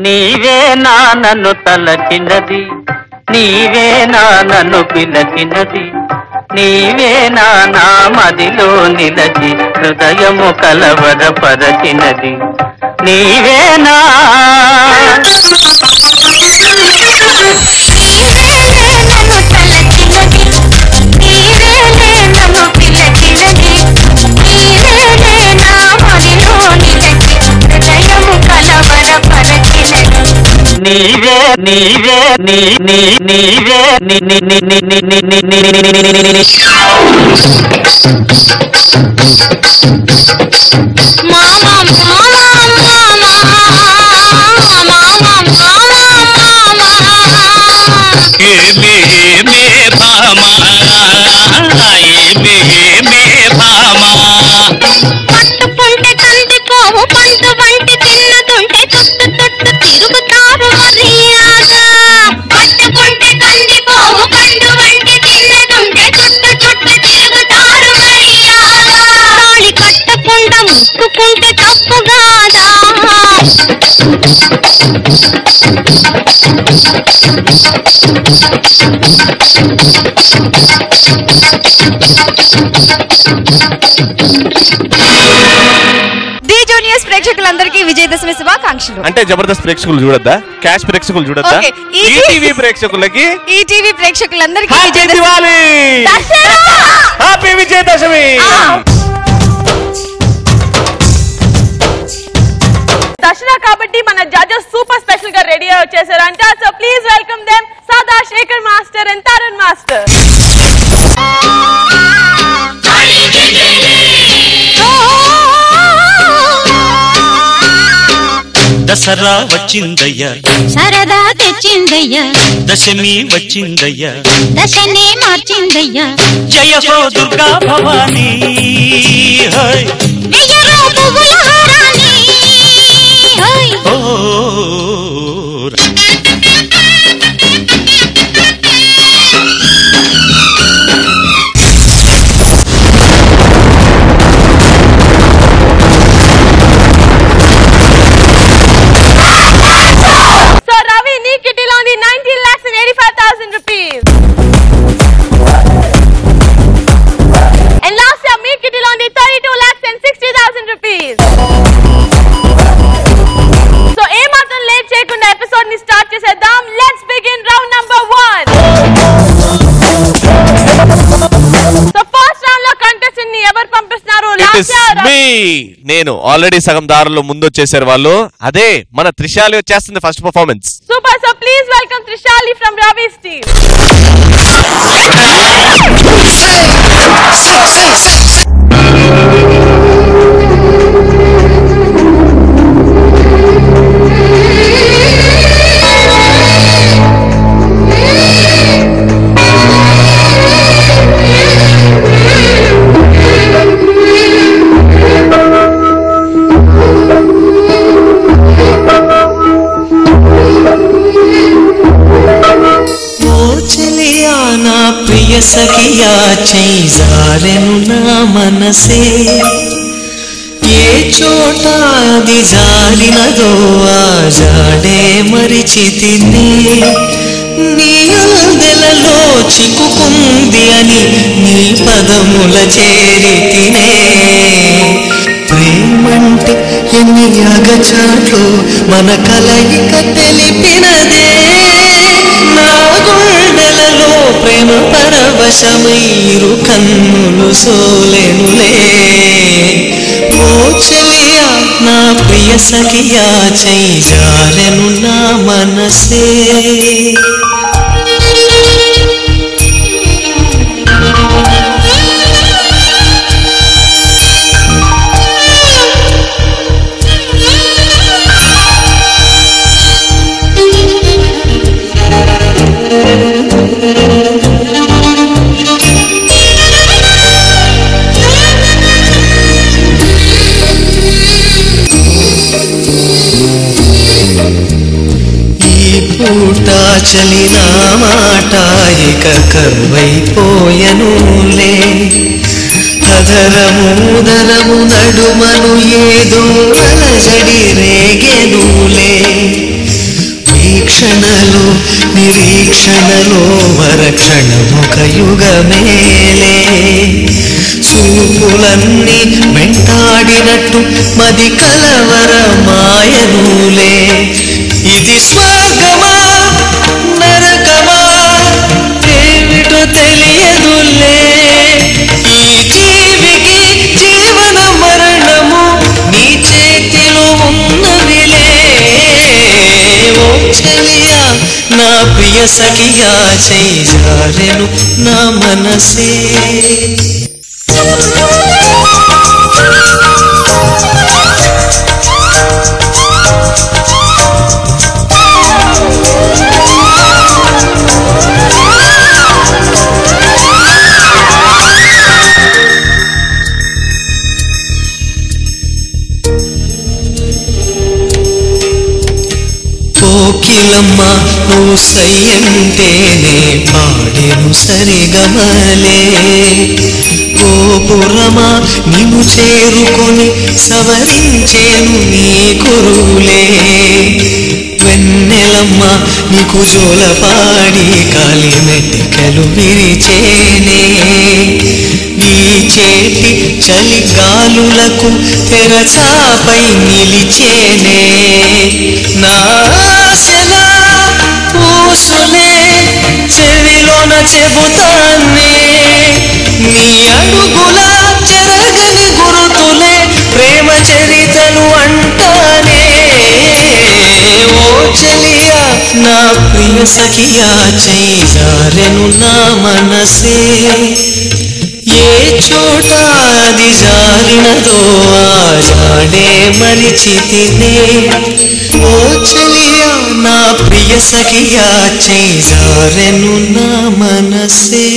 నీవేనా నన్ను తలచినది, నీవేనా నన్ను పిలచినది, నీవేనా నా మదిలో నిలచి హృదయము కలవరపరచినది, నీవేనా నీవే నీవే నీ నీ నీవే ని ని ని ని ని ని ని ని మామా పట్టుకుంటే కందిపోవు పండు వంటి తిన్నదుంటే చుట్టు చుట్టు తిరుగుతారు మర్యాద. పట్టుకుంటే కందిపోవు పండు వంటి తిన్నదుంటే చుట్టు చుట్టు తిరుగుతారు మర్యాద. తాళి కట్టకుండా ముట్టుకుంటే తప్పుగాదా. ప్రేక్షకులందరికీ విజయదశమి శుభాకాంక్షలు. అంటే జబర్దస్త్ ప్రేక్షకులు చూడొద్దా, క్యాష్ ప్రేక్షకులు చూడొద్దా, ఈటీవీ ప్రేక్షకులకి, ఈటీవీ ప్రేక్షకులందరికీ హ్యాపీ విజయదశమి. దసరా కాబట్టి మన జడ్జెస్ సూపర్ స్పెషల్ గా రెడీ వచ్చేసారంట. So please welcome them Sada Shekhar master and Tarun master. Dasara వచ్చిందయ్యా, సరదా తెచ్చిందయ్యా, దశమి వచ్చిందయ్యా, దశనే మార్చిందయ్యా. జయ హో దుర్గా భవానీ, వెయ్యరో పువ్వుల హారాన్ని, ఓ నేను ఆల్రెడీ సగం దారులు ముందు వచ్చేసారు వాళ్ళు. అదే మన త్రిశాలి వచ్చేస్తుంది first performance. Super. So please welcome Trishali from Ravi's team. సఖియా చేజారెను నా మనసే, ఏ చోట అది జారినదో ఆ జాడే మరిచితిని. నీ అందెలలో చిక్కుకుంది అని నీ పదముల చేరితినే. ప్రేమంటే ఎన్ని అగచాట్లు మన కలయిక తెలిపినదే. నా గుండెలలో ప్రేమ పరవశమైరు కన్నులు సోలెనులే. ఓ చెలియా నా ప్రియ సఖియా చేజారెను నా మనసే. చలిన మాట ఇక కరువైపోయనులే. అధరము ఉదరము నడుమను ఏదో అలజడి రేగెనులే. రక్షణలో నిరీక్షణలో వరక్షణమొక యుగమేలే చూపులన్నీ వెంటాడినట్టు మది కలవర మాయనులే ఇది స్వర్గమా నరకమా ఏమిటో తెలియదులే ఈ జీవికి జీవన మరణము నీ చేతిలో ఉన్నవిలే ఓ చెలియా నా ప్రియ సఖియా చేయి జారెను నా మనసే కోకిలమ్మ నువ్వు సయ్యంటేనే పాడేను సరిగమలే గోపురమా నిన్ను చేరుకొని సవరించేను నీ కురులే వెన్నెలమ్మ నీకు జోలపాడి కాలి మెట్టికలు విరిచేనే వీచేటి చలిగాలులకు తెరచాపై నిలిచేనే నా ఆశల పూసులే చెవిలోన చెబుతానే నీ అడుగుల చెరగని గురుతులే ప్రేమ చరితలు అంటానే ఓ చెలియా నా ప్రియ సఖియా చేయి జారెను నా మనసే ఏ చోట అది జారినదో ఆ జాడే మరిచితినే ఓ చెలియా నా ప్రియ సఖియా చేయి జారెను నా మనసే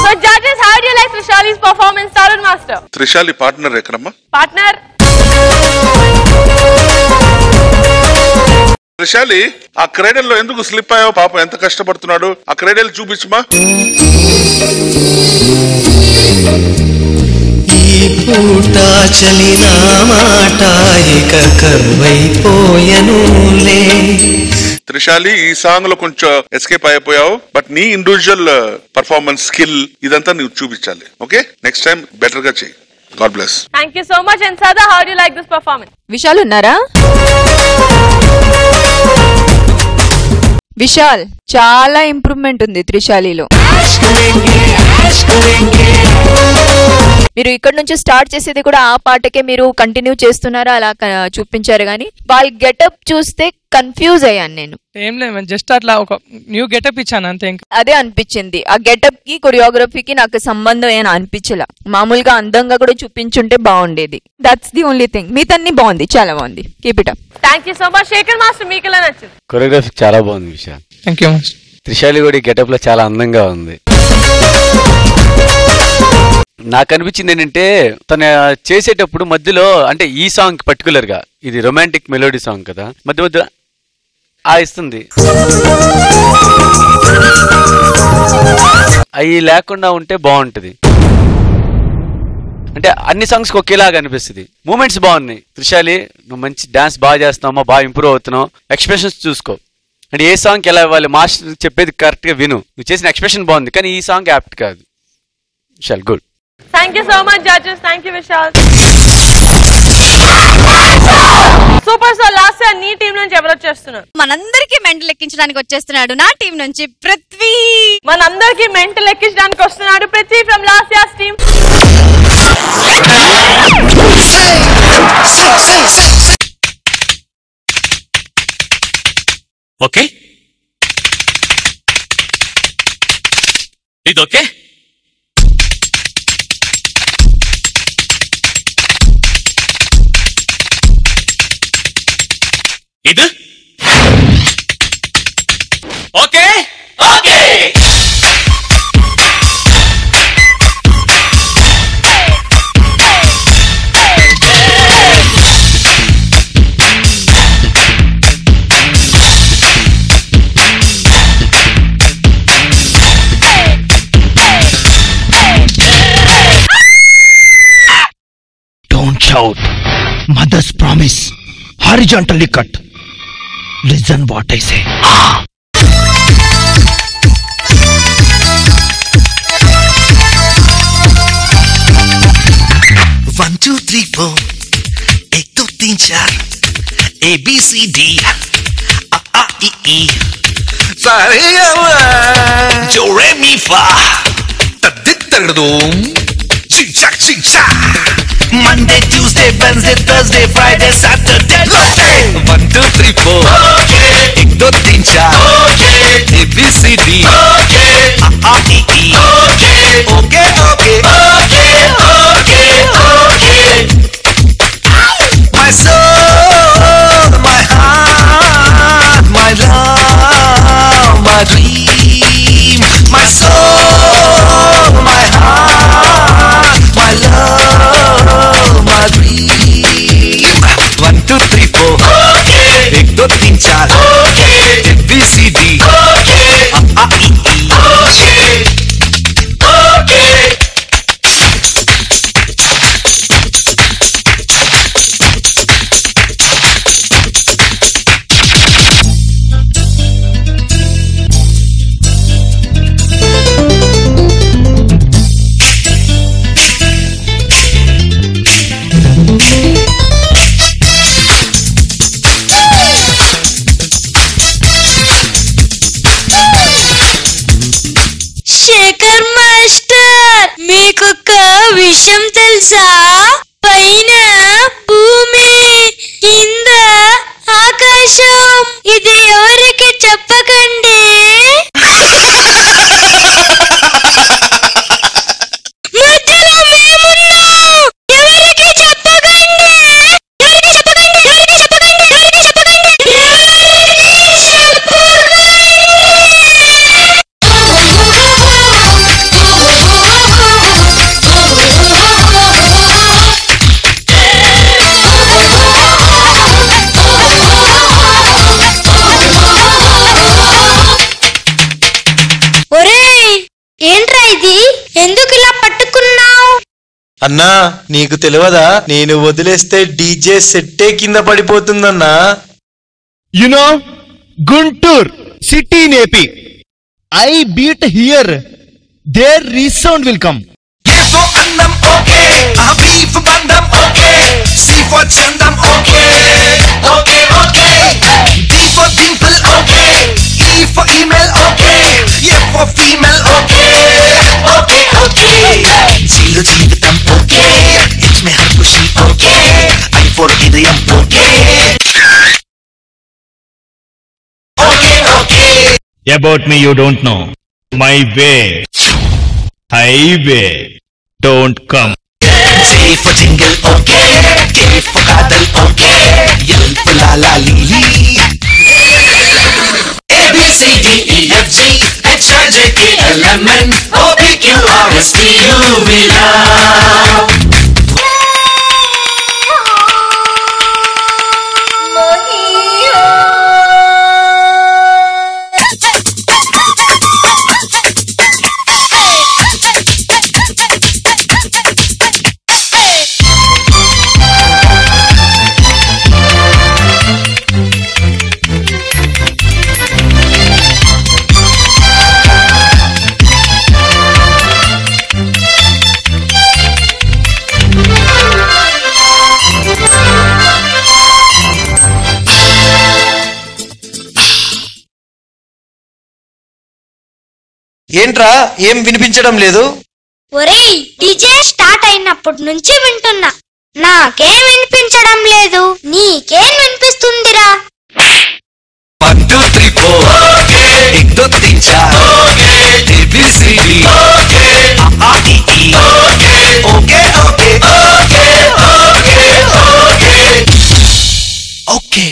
So judges, how do you like Trishali's performance, Tarun Master? Trishali partner ఎక్కడమ్మా? Partner. త్రిశాలి ఆ క్రేడల్లో ఎందుకు స్లిప్ అయ్యావు? పాపం ఎంత కష్టపడుతున్నాడు. ఆ క్రేడలు చూపించమా. ఈ పూట చలినా మాట ఇక కరువైపోయనులే. త్రిశాలి ఈ సాంగ్ లో కొంచెం ఎస్కేప్ అయిపోయావు, బట్ నీ ఇండివిజువల్ పర్ఫార్మెన్స్ స్కిల్ ఇదంతా నువ్వు చూపించాలి. ఓకే, నెక్స్ట్ టైం బెటర్ గా చెయ్యి. God bless. Thank you so much. And Sada, how do you like this performance? Vishal ఉన్నారా? విశాల్ చాలా ఇంప్రూవ్మెంట్ ఉంది త్రిశాలిలో. మీరు ఇక్కడ నుంచి స్టార్ట్ చేసేది కూడా ఆ పాటకే మీరు కంటిన్యూ చేస్తున్నారా అలా చూపించారు, కానీ వాళ్ళ గెటప్ చూస్తే కన్ఫ్యూజ్ అయ్యాను నేను. ఏం లేదు, జస్ట్ అట్లా ఒక న్యూ గెటప్ ఇచ్చాను అంతే. అదే అనిపించింది, ఆ గెటప్ కి కొరియోగ్రఫీకి నాకు సంబంధం ఏం అనిపించలా. మామూలుగా అందంగా కూడా చూపించుంటే బాగుండేది. That's the only thing. మీతన్ని బాగుంది, చాలా బాగుంది. Keep it up. Thank you so much. Shekhar Master, మీకు ఎలా నచ్చింది? కొరియోగ్రఫీ చాలా బాగుంది Vishal. Thank you master. Trishali కూడా గెటప్ లో చాలా అందంగా ఉంది. నాకు అనిపించింది ఏంటంటే తను చేసేటప్పుడు మధ్యలో, అంటే ఈ సాంగ్ పర్టికులర్ గా ఇది రొమాంటిక్ మెలోడీ సాంగ్ కదా, మధ్య మధ్య ఆ ఇస్తుంది. అవి లేకుండా ఉంటే బాగుంటది. అంటే అన్ని సాంగ్స్ ఒకేలాగా అనిపిస్తుంది. మూమెంట్స్ బాగున్నాయి. త్రిశాలి నువ్వు మంచి డాన్స్ బాగా చేస్తున్నావు, బాగా ఇంప్రూవ్ అవుతున్నావు. ఎక్స్ప్రెషన్స్ చూసుకో. అంటే ఏ సాంగ్ ఎలా ఇవ్వాలి, మాస్టర్ చెప్పేది కరెక్ట్ గా విను. నువ్వు చేసిన ఎక్స్ప్రెషన్ బాగుంది, కానీ ఈ సాంగ్ యాప్ట్ కాదు. Vishal good. Thank you so much, judges. Thank you, Vishal. Super star last year నీ టీం నుంచి ఎవరు వచ్చేస్తున్నారు? మనందరికీ మెంటల్ ఎక్కించడానికి వచ్చేస్తున్నాడు నా టీం నుంచి పృథ్వీ. మనందరికీ మెంటల్ ఎక్కించడానికి వస్తున్నాడు Prithvi from last years team. Okay, ఇది ఓకే. ఇది okay. Okay, out. Mother's promise, horizontally cut. Listen what I say. 1 2 3 4 1 2 3 4 A B C D A A E E Sare Ga Do Re Mi Fa Taditardum Ching Chak Ching Chak Monday, Tuesday, Wednesday, Thursday, Friday, Saturday, Sunday 1 2 3 4 Okay 1 2 3 4 Okay A B C D Okay A A E E Okay Okay Okay Okay Okay Okay My soul, my heart, my love, my dream. My soul, my heart, my love, my dream. 1 2 3 4 Okay 1 2 3 4 Okay A B C D Okay A A E E Okay Okay Shekhar master మీకొక విషయం తెలుసా? పైన భూమి, కింద ఆకాశం. ఇది ఎవరికి చెప్పకండి. మధ్యలో మేమున్నాం. ఎవరికి చెప్పకండి. ఎవరికి చెప్పకండి. ఎవరికి చెప్పకండి. ఎవరికి చెప్పకండి. ఏంట్రా ఇది? ఎందుకు ఇలా పట్టుకున్నావు? అన్నా నీకు తెలియదా, నేను వదిలేస్తే డీజే సెట్టే కింద పడిపోతుందన్నా. You know, Guntur, city in AP. I beat here. Their resound will come. A for Annam, okay. B for Bandam, okay. C for Chandam, okay. Okay, okay. D for Dimple, okay. E for email, okay. F for female, okay. Okay, okay. Zero జీవితం, okay. H में हर खुशी, okay. I for idayam, okay. Okay, okay. About me you don't know. My way. Highway. Don't come. J for jingle, okay. K for kadal, okay. L for la la lili. A B C D E F G H I J K L M N O P Q R S T U V love. ఏంట్రా ఏం వినిపించడం లేదు? ఒరేయ్, DJ start అయినప్పటి నుంచి వింటున్నా, నాకేం వినిపించడం లేదు. నీకేం వినిపిస్తుందిరా? 1 2 3 4 okay 1 2 3 4 okay A B C D okay A E E okay okay okay okay okay okay okay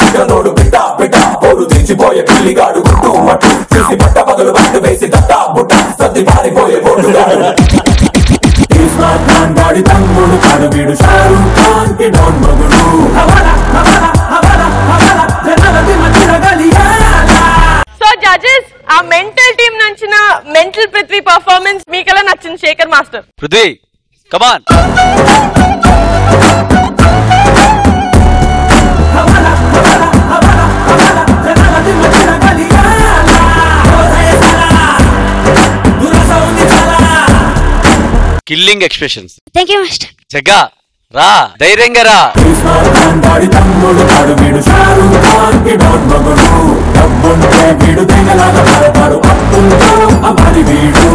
చిన్నోడు బిడ్డ బిడ్డ పోరు తీర్చిపోయే పిల్లిగాడు గుట్టు మట్టు చూసి బట్ట పగలు బట్టు వేసి దట్టా బుట్ట సర్ది పారిపోయే బోటుగాడు వాడి తమ్ముడు కాడు వీడు షారూక్ ఖాన్ కి డౌన్ మగుడు జనాలది మధ్య గలియాలా. సో జడ్జెస్, ఆ మెంటల్ టీమ్ నుంచి మెంటల్ పృథ్వీ పర్ఫార్మెన్స్ మీకెలా నచ్చింది Shekhar master? Prithvi come on. Killing expressions. Thank you master. Jagga రా, ధైర్యంగా రా. వాడి తమ్ముడు కాడు వీడు షారూక్ ఖాన్ కి డౌన్ మగుడు డబ్బుంటే వీడు తెగలాగా పడతాడు అప్పులతో అమరి వీడు.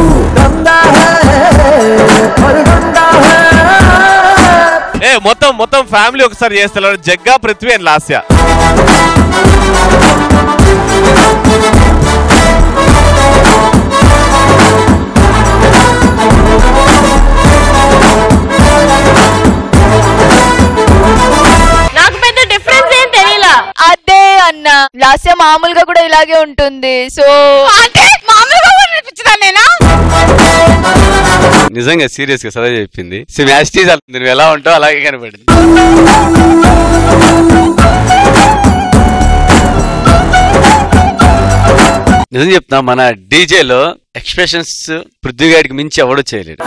మొత్తం ఫ్యామిలీ ఒకసారి చేస్తారు. జగ్గా, పృథ్వీ అండ్ లాస్య. అదే అన్న, లాస్య మామూలుగా కూడా ఇలాగే ఉంటుంది. సో అంటే మామూలుగా నేనా? నిజంగా సీరియస్ గా సదా చెప్పింది. నువ్వు ఎలా ఉంటావు అలాగే కనపడింది. నిజం చెప్తున్నా, మన డీజేలో ఎక్స్ప్రెషన్స్ పృథ్వీ గారికి మించి ఎవడో చేయలేడు.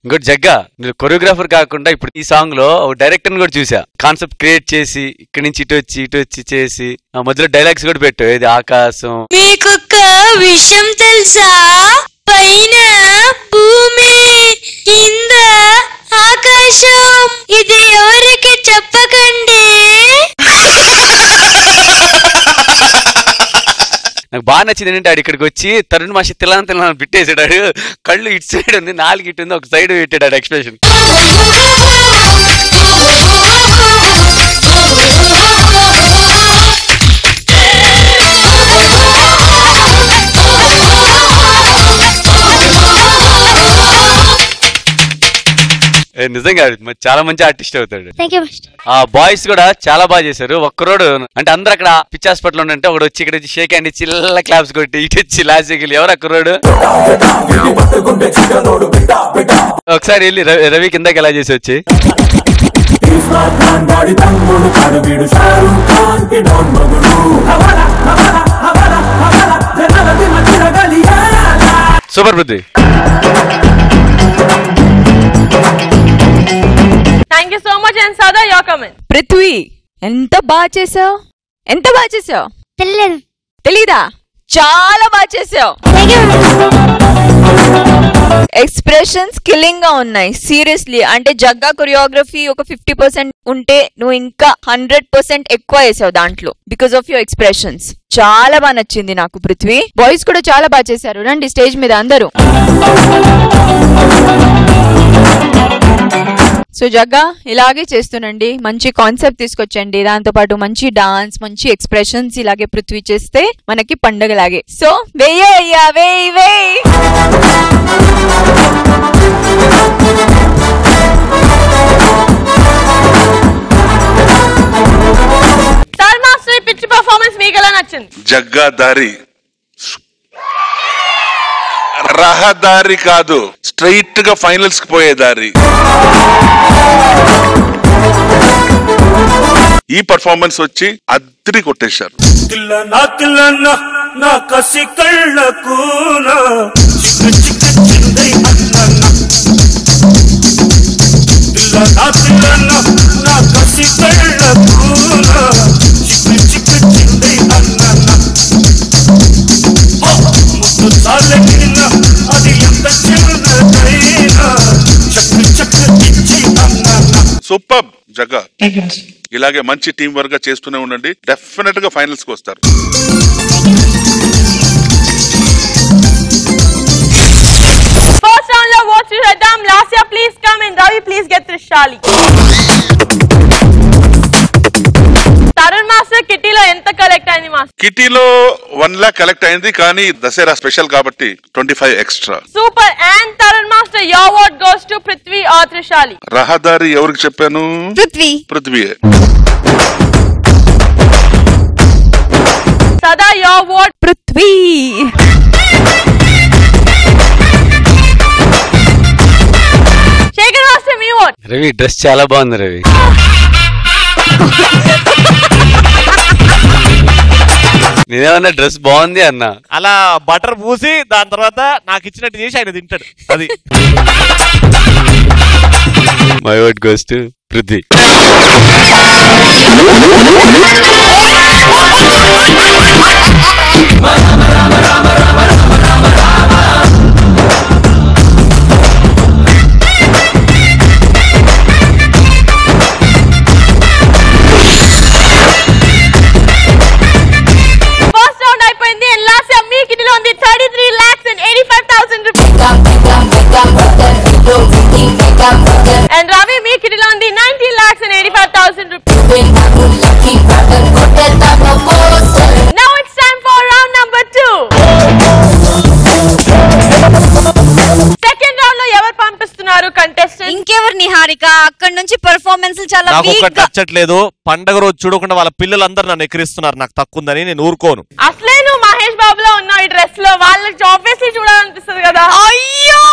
ఇంకోటి జగ్గా, నువ్వు కొరియోగ్రాఫర్ కాకుండా ఇప్పుడు ఈ సాంగ్ లో డైరెక్టర్ కూడా చూసా. కాన్సెప్ట్ క్రియేట్ చేసి ఇక్కడి నుంచి ఇటు వచ్చి చేసి మధ్యలో డైలాగ్స్ కూడా పెట్టు. ఏది ఆకాశం. మీకు విషయం తెలుసా? పైన భూమి, కింద ఆకాశం. ఇది ఎవరికి చెప్పకండి. నాకు బాగా నచ్చింది ఏంటంటే, ఆడు ఇక్కడికి వచ్చి తరుణ్ మాషి తిల్లని పెట్టేసాడు. కళ్ళు ఇటు సైడ్ ఉంది, 4 ఇటు ఉంది, ఒక సైడ్ పెట్టాడు ఎక్స్ప్రెషన్. నిజంగా చాలా మంచి ఆర్టిస్ట్ అవుతాడు. ఆ బాయ్స్ కూడా చాలా బాగా చేశారు. ఒక్కరోడు అంటే అందరు అక్కడ పిచ్ హాస్పిటల్ ఉంటే ఒకటి వచ్చి ఇక్కడ షేక్ హ్యాండ్ ఇచ్చి చిల్ల క్లాప్స్ కొట్టి ఇటు వచ్చి లాస్ట్కి ఎవరు అక్కరోడు ఒకసారి వెళ్ళి రవి కిందకి ఎలా చేసి వచ్చి super Prithvi. Thank you so much. And Sada your comment. Prithvi ఎంత బాగా చేసావు, ఎంత బాగా చేసావు. తెలీదా? చాలా బాగా చేసావు. ఎక్స్ప్రెషన్స్ కిల్లింగ్ గా ఉన్నాయి. సీరియస్లీ అంటే జగ్గా కొరియోగ్రఫీ ఒక 50% ఉంటే నువ్వు ఇంకా 100% ఎక్కువ వేసావు దాంట్లో, బికాస్ ఆఫ్ యువర్ ఎక్స్ప్రెషన్స్. చాలా బాగా నచ్చింది నాకు పృథ్వీ. బాయ్స్ కూడా చాలా బాగా చేశారు. రండి స్టేజ్ మీద అందరూ. సో జగ్గా ఇలాగే చేస్తునండి, మంచి కాన్సెప్ట్ తీసుకొచ్చండి, దాంతో పాటు మంచి డాన్స్, మంచి ఎక్స్ప్రెషన్స్ ఇలాగే పృథ్వీ చేస్తే మనకి పండగలాగే. సో వెయ్యయ్యా వేయ్ వేయ్. స్టార్ మాస్టర్ పిచ్ పర్ఫార్మెన్స్ మీకు ఎలా నచ్చింది? జగ్గా దారి రహదారి కాదు, స్ట్రైట్ గా ఫైనల్స్ కి పోయే దారి. ఈ పర్ఫార్మెన్స్ వచ్చి అద్దరి కొట్టేశారు. నా కసి కళ్ళకు నా కసి కళ్ళకు ముద్దు చాలగిన అది ఎంత చిన్నదైనా చక్కు చక్కు ఇచ్చి సూపర్ జగ్గా. ఇలాగే మంచి టీం వర్క్ గా చేస్తూనే ఉండండి, డెఫినెట్ గా ఫైనల్స్ కి వస్తారు. ఫస్ట్ రౌండ్ లో ఓట్స్ చూద్దాం. Lasya please come and Ravi please get Trishali. Tarun master కిటీలో ఎంత కలెక్ట్ అయింది మాస్టర్? కిటీలో 1 lakh కలెక్ట్ అయింది, కానీ దసరా స్పెషల్ కాబట్టి 25 extra. Super. And Tarun master your vote goes to Prithvi or Trishali? రహదారి ఎవరికి చెప్పాను? Prithvi. Sada your vote? Prithvi. Ravi dress చాలా బాగుంది రవి. నేనేమన్నా డ్రెస్ బాగుంది అన్నా. అలా బటర్ పూసి దాని తర్వాత నాకు ఇచ్చినట్టు చేసి ఆయన తింటాడు. అది my word goes to Prithvi. And Ravi, me kitty on the 90,85,000 rupees. Now it's time for round number 2. Second round లో ఎవరు పంపిస్తున్నారు కంటెస్టెంట్? ఇంకెవరు నిహారిక? అక్కడ నుంచి పెర్ఫార్మెన్స్ చాలా నాకు వీక్ ఒక్కటి నచ్చట్లేదు. పండగ రోజు చూడకుండా వాళ్ళ పిల్లలందరూ నన్ను ఎక్కిరిస్తున్నారు. నాకు తక్కువ ఉందని నేను ఊరుకోను. అసలే నువ్వు మహేష్ బాబులో ఉన్నావు ఈ డ్రెస్ లో, వాళ్ళకి ఆబ్వియస్లీ చూడాలనిపిస్తుంది కదా. అయ్యో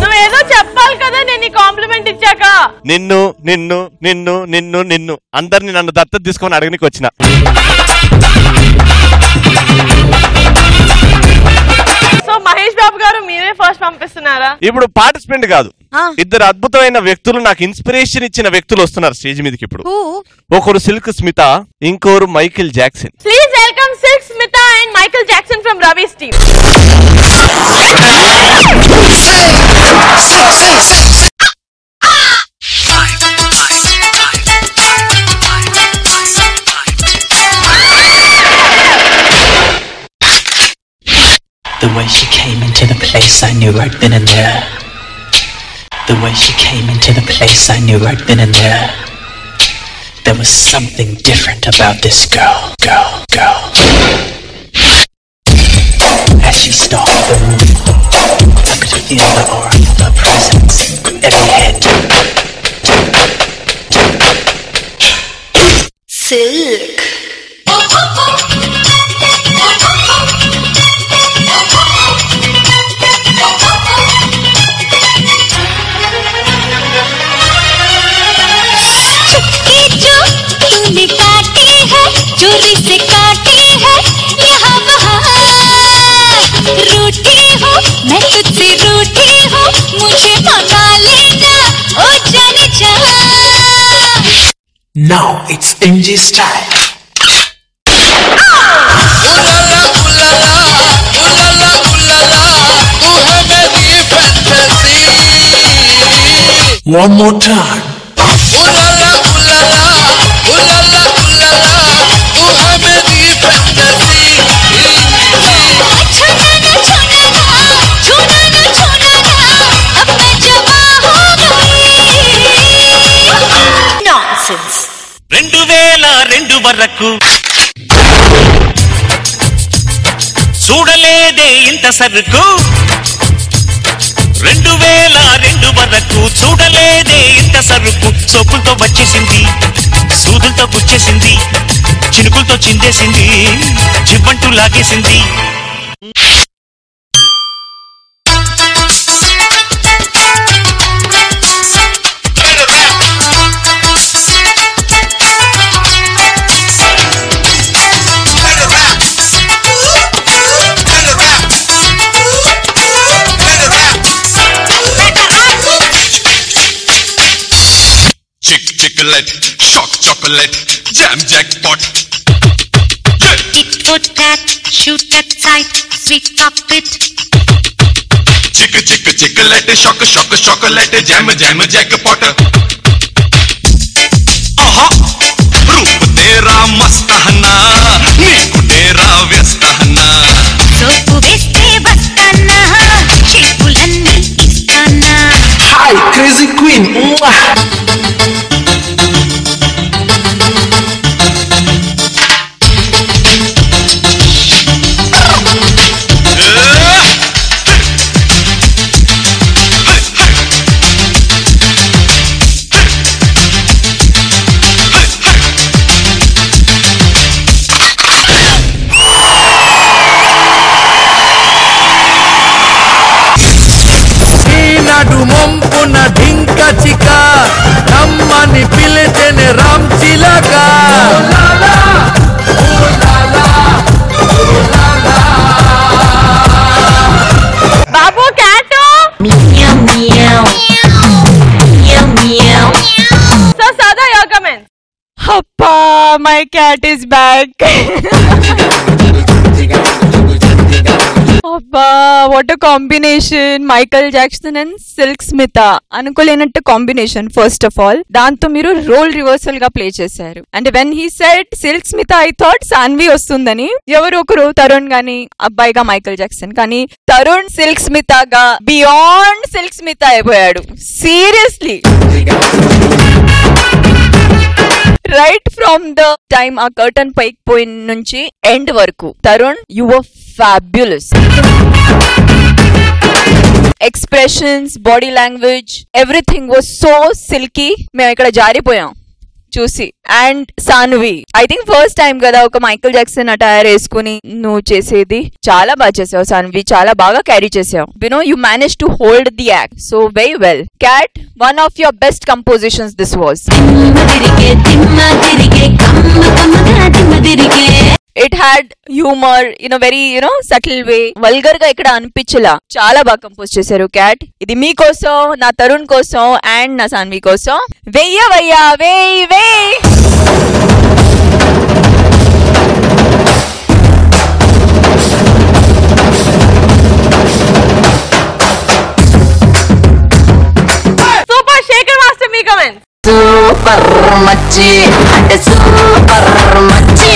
నువ్వేదో చెప్పాలి కదా నేను కాంప్లిమెంట్ ఇచ్చాక. నిన్ను నిన్ను నిన్ను నిన్ను నిన్ను అందరిని నన్ను దత్తత తీసుకొని అడగనికి వచ్చిన. సో మహేష్ బాబు గారు మీరే ఫస్ట్ పంపిస్తున్నారా? ఇప్పుడు పార్టిసిపెంట్ కాదు, ఇద్దరు అద్భుతమైన వ్యక్తులు, నాకు ఇన్స్పిరేషన్ ఇచ్చిన వ్యక్తులు వస్తున్నారు స్టేజ్ మీదకి ఇప్పుడు. ఒకరు సిల్క్ స్మిత, ఇంకోరు Michael Jackson. Please welcome Silk Smitha and Michael Jackson from Ravi's team. The way she came into the place, I knew right then and there. The way she came into the place, I knew right then and there. There was something different about this girl. As she stalked the room, I could feel the aura of her presence. Every head. Silk. चोरी से काटी है यहाँ वहाँ, रूठी हूँ मैं तुझसे रूठी हूँ, मुझे मना लेना ओ जाने जा. Now it's MG style. One more time. Nonsense. 2002 వరకు చూడలేదే ఇంత సరుకు. 2002 వరకు చూడలేదే ఇంత సరుకు. సోపులతో వచ్చేసింది, సూదులతో గుచ్చేసింది, చినుకులతో చిందేసింది, జివ్వంటూ లాగేసింది. Chocolate, shock chocolate, jam jackpot. Tit for tat, shoot at sight, sweet cockpit. Chocolate, shock chocolate, jam jackpot. Aha, रूप तेरा मस्त हना, नीकु तेरा व्यस्त हना. सोपु वेस्ते बस्ताना, शेपुलन्नी इस्ताना. Hi, crazy queen. నడుమున ఢింక చిక రమ్మని పిలిచెని రామ్ చిలక బాబు cat so Sada you come in అప్పా మై క్యాట్ ఇస్ బ్యాక్ అబ్బా what a combination Michael Jackson and Silk Smitha అనుకోలేనట్టు కాంబినేషన్ ఫస్ట్ ఆఫ్ ఆల్ దాంతో మీరు రోల్ రివర్సల్ గా ప్లే చేశారు and when he said Silk Smitha I thought Saanvi వస్తుందని ఎవరు ఒకరు తరుణ్ గాని అబ్బాయిగా మైకల్ జాక్సన్ కానీ తరుణ్ సిల్క్ స్మితగా బియాండ్ సిల్క్ స్మిత అయిపోయాడు seriously right from the time ఆ కర్టన్ పైకి పోయిన నుంచి ఎండ్ వరకు Tarun you were fabulous expressions body language everything was so silky మేము ఇక్కడ జారిపోయాం చూసి and Saanvi I think first time కదా ఒక మైకల్ జాక్సన్ అటైర్ వేసుకుని నువ్వు చేసేది చాలా బాగా చేసావు సాన్వి చాలా బాగా క్యారీ చేసావు no you manage to hold the act so very well quite one of your best compositions this was it had humour in very subtle way vulgar గా ఇక్కడ అనిపించలా చాలా బాగా కంపోజ్ చేశారు క్యాట్ ఇది మీకోసం నా తరుణ్ కోసం అండ్ నా సాన్వి కోసం వెయ్యవయ్యా వేయ్ వేయ్ సూపర్ శేఖర్ మాస్టర్ మీ కమెంట్ సూపర్ మచ్చి అంటే సూపర్ మచ్చి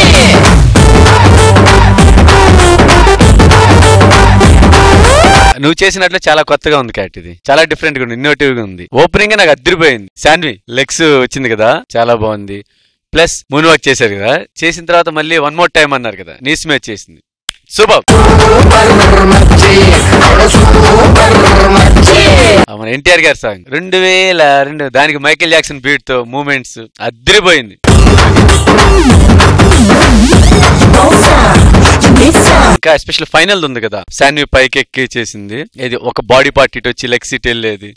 నువ్వు చేసినట్లు చాలా కొత్తగా ఉంది క్యాట్ ఇది చాలా డిఫరెంట్ గా ఉంది ఇన్నోటివ్ గా ఉంది ఓపెనింగ్ నాకు అదిరిపోయింది శాన్వి లెగ్స్ వచ్చింది కదా చాలా బాగుంది ప్లస్ మూన్ వాక్ చేశారు కదా చేసిన తర్వాత మళ్ళీ వన్ మోర్ టైం అన్నారు కదా నీస్ మ్యాచ్ చేసింది సూపర్ మన ఎన్టీఆర్ గారి సాంగ్ 2002 దానికి మైకేల్ జాక్సన్ బీట్ తో మూమెంట్స్ అదిరిపోయింది ఇంకా ఎస్పెషల్ ఫైనల్ ఉంది కదా శాన్వి పైకి ఎక్కి చేసింది ఇది ఒక బాడీ పార్ట్ ఇటు వచ్చి లెగ్ సీట్ వెళ్ళేది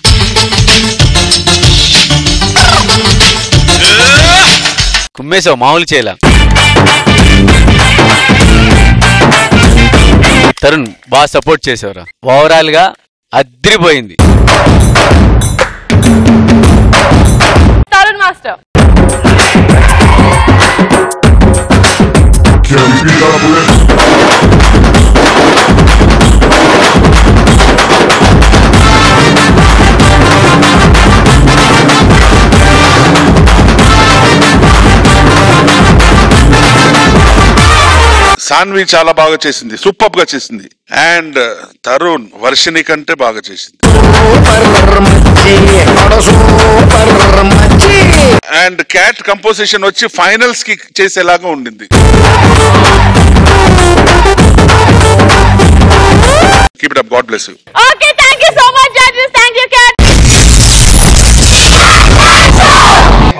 కుమ్మేసావు మామూలు చేయలా తరుణ్ బాగా సపోర్ట్ చేసేవరా ఓవరాల్ గా అదిరిపోయింది తరుణ్ మాస్టర్ సాన్వి చాలా బాగా చేసింది సూపర్ గా చేసింది అండ్ తరుణ్ వర్షిని కంటే బాగా చేసింది అండ్ క్యాట్ కంపోజిషన్ వచ్చి ఫైనల్స్ కి చేసేలాగా ఉండింది keep it up God bless you okay thank you so much judges thank you cat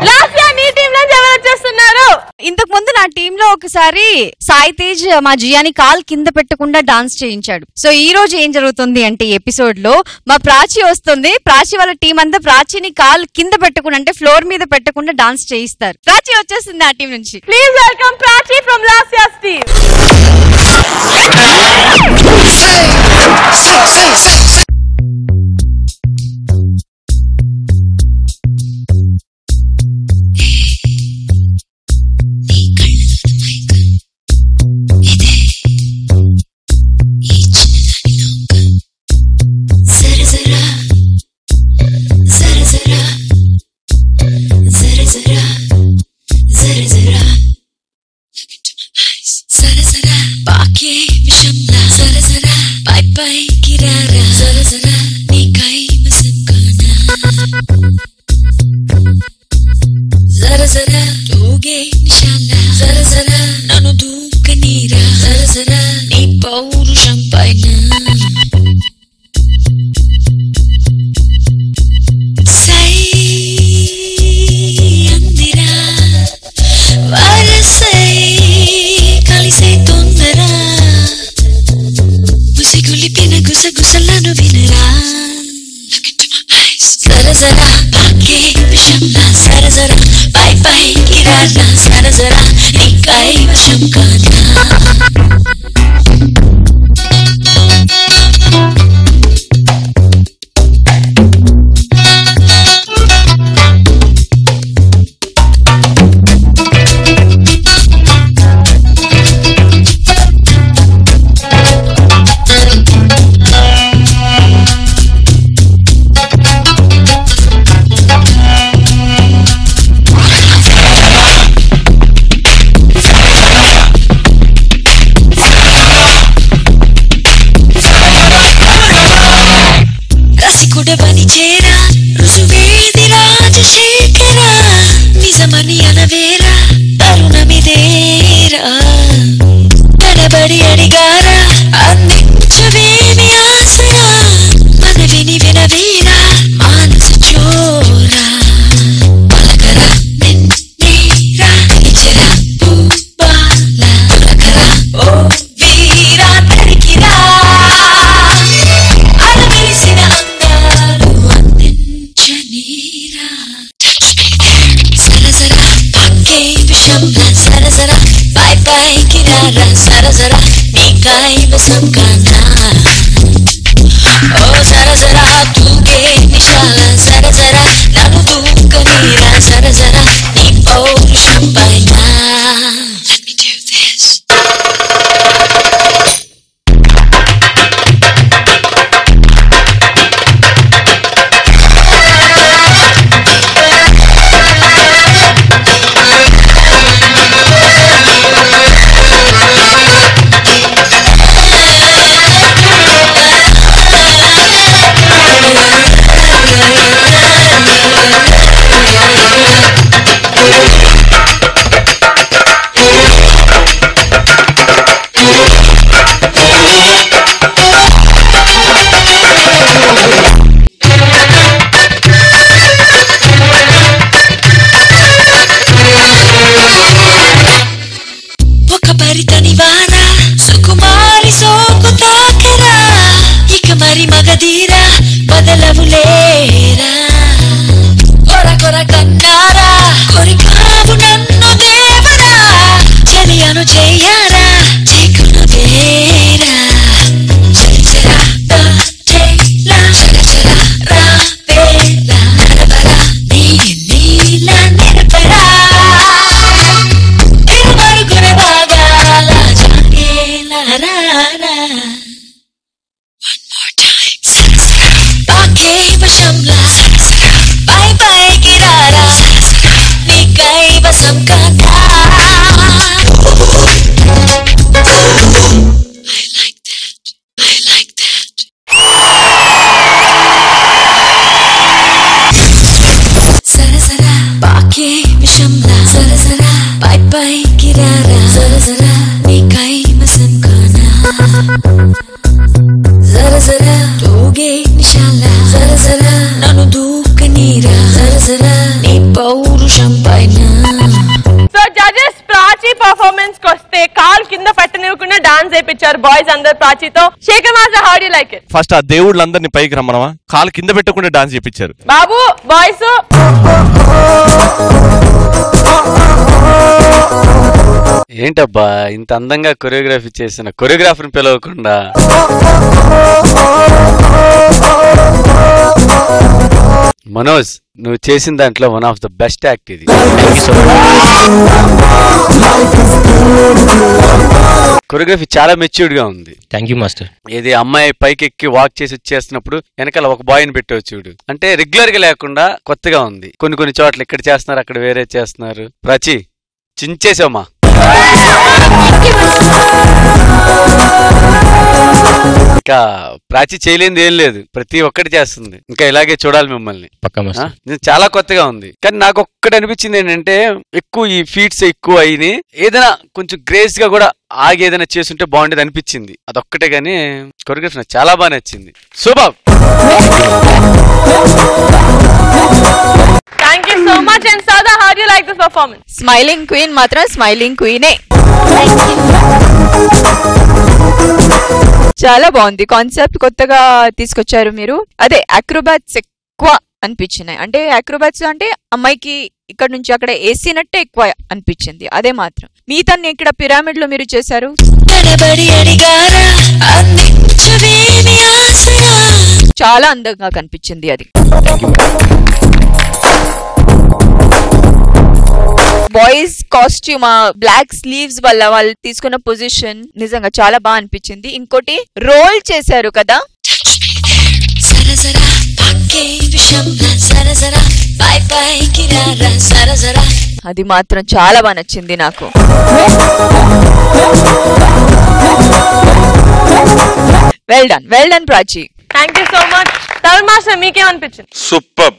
last year నీ టీం లో ఎవరు వచ్చేస్తున్నారు ఇంతకు ముందు నా టీమ్ లో ఒకసారి సాయి తేజ్ మా జియాని కాల్ కింద పెట్టకుండా డాన్స్ చేయించాడు సో ఈ రోజు ఏం జరుగుతుంది అంటే ఎపిసోడ్ లో మా ప్రాచి వస్తుంది ప్రాచి వాళ్ళ టీం అంతా ప్రాచిని కాల్ కింద పెట్టకుండా అంటే ఫ్లోర్ మీద పెట్టకుండా డాన్స్ చేయిస్తారు ప్రాచి వచ్చేస్తుంది ఆ టీం నుంచి please welcome Prachi from last years team జరా పాకే విషంలా సర జరా పై పైకి రారా సర జరా నీకై వశం కానా రసికుడవని చేరా రుజువేది రాజశేఖరా నిజమని అనవేరా తరుణమిదేరా తడబడి అడిగారా అందించవేమి ఆశరా మనవిని వినవేరా మానస చోరా పలకరా నిన్నేరా ఇచ్చరా పూబాల పలకరా ఓ వీరా తరికిరా అలవిరిసిన అందాలు అందించనీరా సరసరా పాకే విషంలా సరసరా పై పైకి రారా సరసరా నీకై వశం కానా ఓ సరసరా తూగే నిశాల సరసరా నన్ను దూకనీరా సరసరా నీ పౌరుషం పైన Let me do this. ఒక పరితని వారా సుకుమారి సోకు తాకరా ఇక మరి మగధీరా బదలవులేరా కొర కొర కన్నారా కొరికావు నన్ను దేవరా చలియను చెయ్యారా చేకున వేరా చలిచరా దా చేలా చలచరా రా వేలా నడవరా నీ లీలా నిరపరా తిరుమరుగున బాగాల జాగేలా రారా One more time సరసరా పాకే వశంలా సరసరా పై పైకి రారా సరసరా నీకై వశం కానా సరసరా పాకే విషంలా సరసరా పై పైకి రారా సరసరా నీకై వశం కానా సరసరా తూగే నిశాల సరసరా నన్ను దూకనీరా సరసరా నీ పౌరుషం పైన సో జడ్జెస్ ప్రాచీ పర్ఫార్మెన్స్ కి వస్తే కాల్ కింద పెట్టనివ్వకుండా డాన్స్ చేయించారు బాయ్స్ అందరు ప్రాచీతో. Shekhar master how do you like it? First ఆ దేవుళ్ళందరినీ పైకి రమ్మనవా, కాలు కింద పెట్టకుండా డాన్స్ చేపించారు. బాబు బాయ్స్ ఏంటబ్బా ఇంత అందంగా కొరియోగ్రఫీ చేసిన కొరియోగ్రాఫర్ని పిలవకుండా మనోజ్ నువ్వు చేసిన దాంట్లో one of the best act ఇది. కొరియోగ్రఫీ చాలా మెచ్యూర్డ్ గా ఉంది. Thank you master. ఇది అమ్మాయి పైకి ఎక్కి వాక్ చేసి వచ్చేస్తున్నప్పుడు వెనకాల ఒక బాయ్ ని పెట్టావు చూడు, అంటే రెగ్యులర్ గా లేకుండా కొత్తగా ఉంది. కొన్ని చోట్ల ఇక్కడ చేస్తున్నారు, అక్కడ వేరే చేస్తున్నారు. ప్రాచి చించేసామా. ఇంకా ప్రాచి చేయలేనిది ఏం లేదు, ప్రతి ఒక్కటి చేస్తుంది. ఇంకా ఇలాగే చూడాలి మిమ్మల్ని. చాలా కొత్తగా ఉంది. కానీ నాకు ఒక్కటి అనిపించింది ఏంటంటే ఎక్కువ ఈ ఫీట్స్ ఎక్కువ అయినాయి, ఏదైనా కొంచెం గ్రేస్ గా కూడా ఆగి ఏదైనా చేస్తుంటే బాగుండేది అనిపించింది. అదొక్కటే గానీ కొరియోగ్రఫీ నాకు చాలా బాగా నచ్చింది. Super. Thank you so much. And Sada, how do you like this performance? Smiling Queen మాత్రం స్మైలింగ్ క్వీనే. చాలా బాగుంది కాన్సెప్ట్, కొత్తగా తీసుకొచ్చారు మీరు. అదే అక్రోబాట్స్ ఎక్కువ అనిపించినాయి. అంటే అక్రోబాట్స్ అంటే అమ్మాయికి ఇక్కడ నుంచి అక్కడ వేసినట్టే ఎక్కువ అనిపించింది. అదే మాత్రం మిగతాన్ని ఇక్కడ పిరమిడ్ లో మీరు చేశారు. చాలా అందంగా కనిపించింది అది. బాయ్స్ కాస్ట్యూమ్ బ్లాక్ స్లీవ్స్ వల్ల వాళ్ళు తీసుకున్న పొజిషన్ నిజంగా చాలా బాగా అనిపించింది. ఇంకోటి రోల్ చేశారు కదా, అది మాత్రం చాలా బాగా నచ్చింది నాకు. Well done Prachi. Thank you so much. Tarun master మీకేమనిపించింది? Super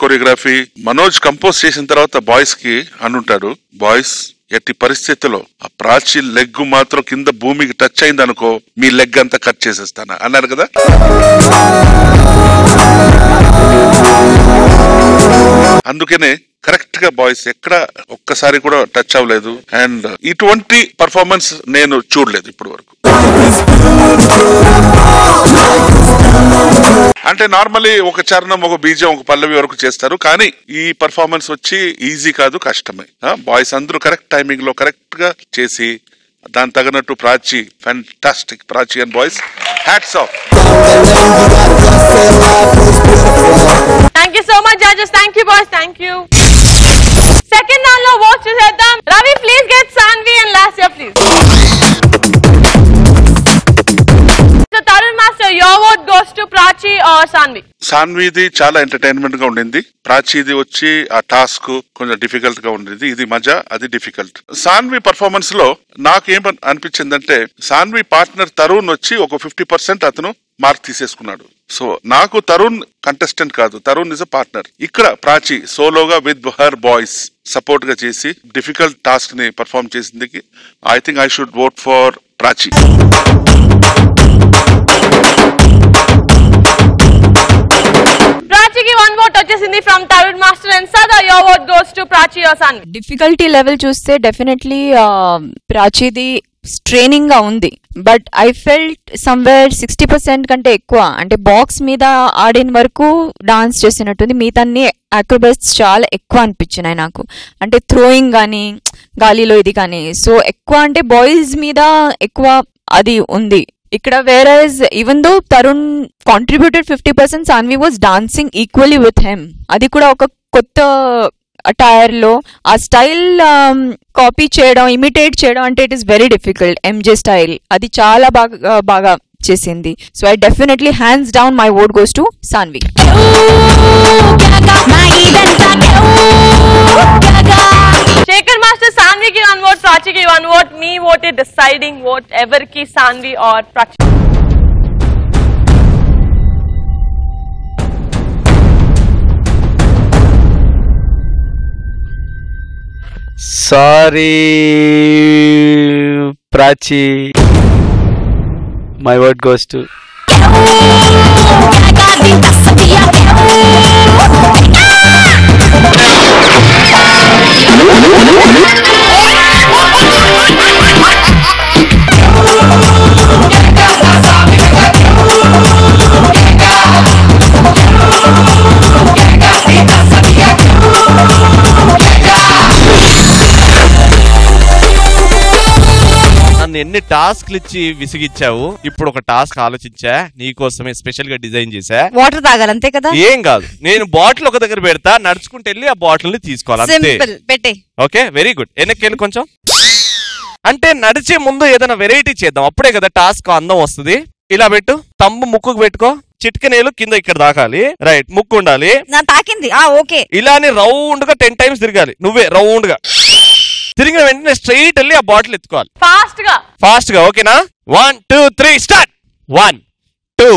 choreography. మనోజ్ కంపోజ్ చేసిన తర్వాత బాయ్స్ కి అనుంటాడు, బాయ్స్ ఎట్టి పరిస్థితుల్లో ఆ ప్రాచి లెగ్ మాత్రం కింద భూమికి టచ్ అయింది అనుకో, మీ లెగ్ అంతా కట్ చేసేస్తాను అన్నారు కదా. అందుకనే కరెక్ట్ గా బాయ్స్ ఎక్కడ ఒక్కసారి కూడా టచ్ అవ్వలేదు. అండ్ ఇటువంటి పర్ఫార్మెన్స్ నేను చూడలేదు ఇప్పటి వరకు. అంటే నార్మలీ ఒక చరణం, ఒక బీజం, ఒక పల్లవి వరకు చేస్తారు, కానీ ఈ పర్ఫార్మెన్స్ వచ్చి ఈజీ కాదు, కష్టమే. బాయ్స్ అందరూ కరెక్ట్ టైమింగ్ లో కరెక్ట్ గా చేసి దాని తగినట్టు Prachi fantastic. Prachi and boys hats off. Thank you so much judges. Thank you boys. Thank you. Second round లో ఓట్ చేద్దాం. Ravi please get Saanvi and last year please. So Tarun master, your vote goes to Prachi or Saanvi? సాన్విది చాలా entertainment గా ఉండింది. ప్రాచీది వచ్చి ఆ task కొంచెం difficult గా ఉండేది. ఇది మజా, అది డిఫికల్ట్. సాన్వి పర్ఫార్మెన్స్ లో నాకు ఏం అనిపించిందంటే, సాన్వి పార్ట్నర్ తరుణ్ వచ్చి ఒక 50% అతను మార్క్ తీసేసుకున్నాడు. సో నాకు తరుణ్ కంటెస్టెంట్ కాదు, తరుణ్ ఇస్ అ పార్ట్నర్. ఇక్కడ ప్రాచి సోలోగా విత్ హర్ బాయ్స్ సపోర్ట్ గా చేసి డిఫికల్ట్ టాస్క్ ని పర్ఫార్మ్ చేసింది. I think I should vote for Prachi. ప్రాచికి 1 vote వచ్చేసింది from Tarun master and Sada your vote goes to Prachi or Saanvi. Difficulty level చూస్తే డెఫినెట్లీ ప్రాచిది స్ట్రెయినింగ్ గా ఉంది. బట్ ఐ ఫెల్ట్ సమ్వేర్ 60% కంటే ఎక్కువ. అంటే బాక్స్ మీద ఆడిన వరకు డాన్స్ చేసినట్టుంది, మిగతాన్ని అక్రోబాట్స్ చాలా ఎక్కువ అనిపించినాయి నాకు. అంటే థ్రోయింగ్ కానీ గాలిలో ఇది కానీ. సో ఎక్కువ అంటే బాయ్స్ మీద ఎక్కువ అది ఉంది ఇక్కడ. వేరేజ్ even though Tarun contributed 50%, Saanvi was dancing equally with him. అది కూడా ఒక కొత్త అటైర్ లో ఆ స్టైల్ కాపీ చేయడం, ఇమిటేట్ చేయడం అంటే it is very difficult. MJ style అది చాలా బాగా చేసింది. So I definitely hands down my vote goes to Saanvi. Shekhar master, సాన్వికి 1 vote, ప్రాచికి 1 vote. మీ ఓట్ ఇస్ డిసైడింగ్ ఓట్ ఎవరికి, Saanvi or Prachi? Sorry Prachi, my word goes to నన్ను ఎన్ని టాస్క్లు ఇచ్చి విసిగిచ్చావు. ఇప్పుడు ఒక టాస్క్ ఆలోచించా, నీకోసమే స్పెషల్ గా డిజైన్ చేశా. వాటర్ తాగాలి అంతే కదా? ఏం కాదు, నేను బాటిల్ ఒక దగ్గర పెడతా, నడుచుకుంటూ వెళ్ళి ఆ బాటిల్ ని తీసుకోవాలి. సింపుల్, పెట్టే. Okay, very good. వెనక్కి కొంచెం. అంటే నడిచే ముందు ఏదైనా వెరైటీ చేద్దాం, అప్పుడే కదా టాస్క్ అందం వస్తుంది. ఇలా పెట్టు, తమ్ము ముక్కుకు పెట్టుకో, చిటికనేలు కింద ఇక్కడ దాకాలి. రైట్, ముక్కు ఉండాలి. తాకింది. ఓకే. ఇలానే రౌండ్ గా 10 times తిరగాలి. నువ్వే రౌండ్ గా తిరిగిన వెంటనే స్ట్రైట్ వెళ్ళి ఆ బాటిల్ ఎత్తుకోవాలి. ఫాస్ట్ గా. ఓకేనా? 1 2 3 స్టార్ట్. 1 2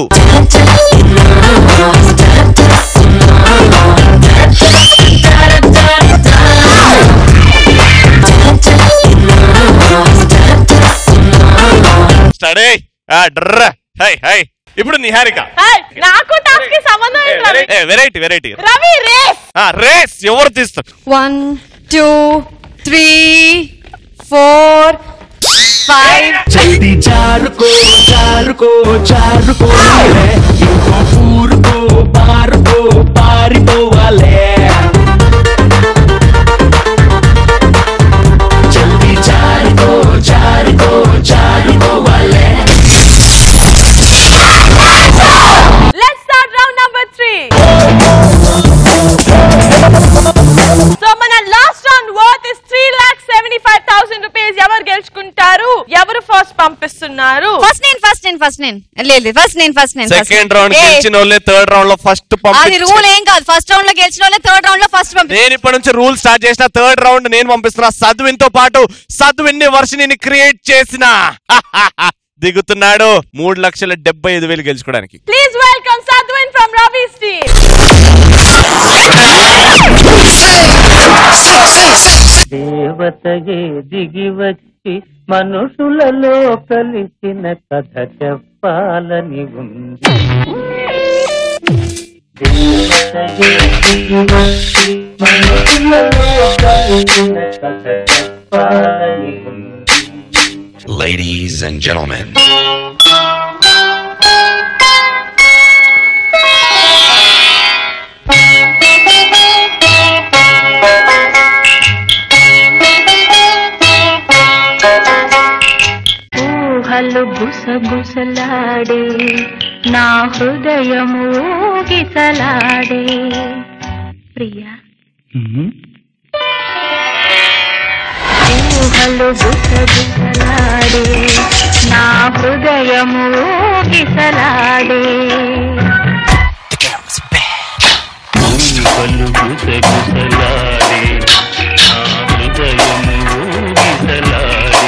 స్టార్ట్. High high. ఇప్పుడు నిహారిక. నాకు టాస్క్ కి సంబంధం ఏంటి? Variety Ravi race. రేస్ ఎవరు తీస్తారు? 1 2 3 4 5 जल्दी जारुको जारुको जारुको इंको पूर को पार को పంపిస్తున్నారు? ఫస్ట్ నేను సెకండ్ రౌండ్ గెలిచిన వాళ్ళే థర్డ్ రౌండ్ లో ఫస్ట్ అది రూల్ ఏం కాదు. ఫస్ట్ రౌండ్ లో గెలిచిన వాళ్ళే థర్డ్ రౌండ్ లో ఫస్ట్ నేను ఇప్పటి నుంచి రూల్ స్టార్ట్ చేసిన. థర్డ్ రౌండ్ నేను పంపిస్తున్నా. సద్విన్ తో పాటు సద్విన్ వర్షిని క్రియేట్ చేసిన దిగుతున్నాడు 3,75,000 గెలుచుకోవడానికి. Please welcome Sadvin from Ravi's team. దేవతయే దిగి వచ్చి మనుషులలో కలిసిన కథ చెప్పాలని ఉంది. దేవతయే దిగి వచ్చి మనుషులలో కలిసిన కథ చెప్పాలని ఉంది. Ladies and gentlemen, ఊహలు గుసగుసలాడే నా హృదయము గిసలాడే ప్రియా. ఊహలు గుసగుసలాడే నా హృదయము గిసలాడే. ఊహలు గుసగుసలాడే నా హృదయము గిసలాడే.